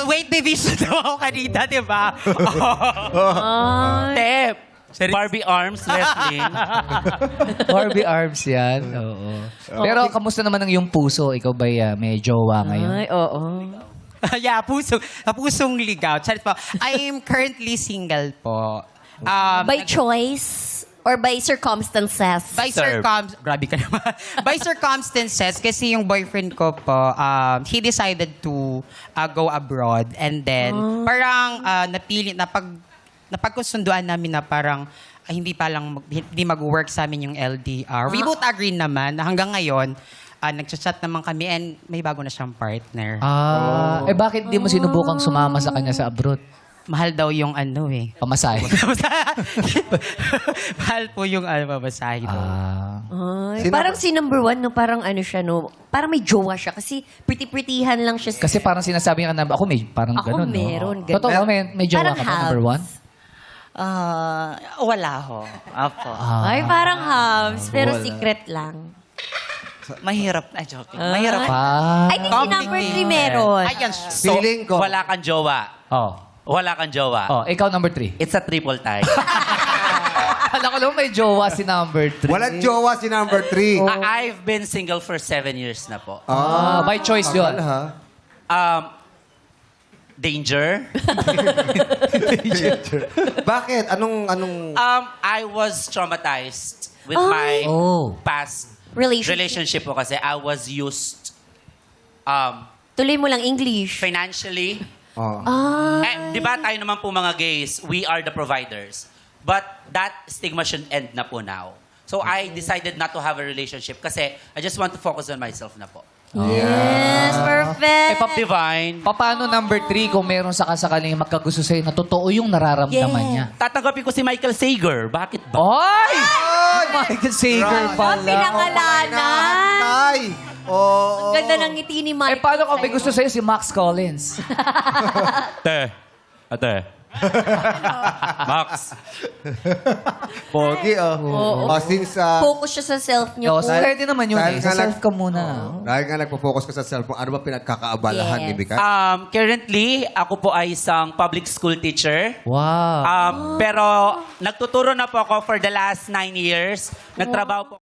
Weight division daw ako kanina, di ba? Tep. Barbie arms wrestling. Barbie arms yan. Oo. Pero kamusta naman ang iyong puso? Ikaw ba'y may jowa ngayon? Ay, oo. Yeah, pusong ligaw. Charit po. I'm currently single po. By choice or by circumstances? Grabe ka naman. By circumstances, kasi yung boyfriend ko po, he decided to go abroad. And then, parang napagkusunduan namin na parang hindi mag-work sa amin yung LDR. We both agree naman na hanggang ngayon, nagchat-chat naman kami and may bago na siyang partner. Eh bakit di mo sinubukang sumama sa kanya sa abroad? Mahal daw yung Pamasahe. Mahal po yung pamasahe daw. Ay, parang si number one, no? Parang ano siya, no? Parang may jowa siya kasi pretty-prettyhan lang siya. Kasi parang sinasabi niya na, ako may parang Ako ganun. meron, No? ganun. Totoo, may jowa Parang ka ba, number one? Wala ho. Apo. Ay, parang hubs, pero secret lang. Mahirap. Ay, joking. Mahirap. I think si number 3 meron. Ayan. So, Feeling ko. wala kang jowa. Wala kang jowa. Ikaw number 3. It's a triple tie. Alam ko naman may jowa si number 3. Walang jowa si number 3. I've been single for 7 years na po. By choice yun. Danger. Bakit? Anong... I was traumatized with my past relationship po kasi I was used Tuloy mo lang English. financially. Oh. Di ba tayo naman po mga gays, we are the providers. But that stigma should end na po now. So I decided not to have a relationship kasi I just want to focus on myself na po. Yes, perfect. Divine. Paano number 3 kung meron sa kasakaling magkagusto sa'yo na totoo yung nararamdaman niya? Tatanggapin ko si Michael Sager. Bakit ba? Oy! Michael Sager pala. Pinangalanan. Tay! Oh. Ang ganda ng ngiti ni Mike. Paano kung may gusto sa'yo si Max Collins? Ate. Max. Pogi, oh. Since... Focus siya sa self niyo. Pwede naman yun Dahil Sa nga self ka muna. Dahil nga nagpo-focus ka sa cellphone, ano ba pinagkakaabalahan ni Bikat? Currently, ako po ay isang public school teacher. Wow. Pero nagtuturo na po ako for the last 9 years. Nagtrabaho po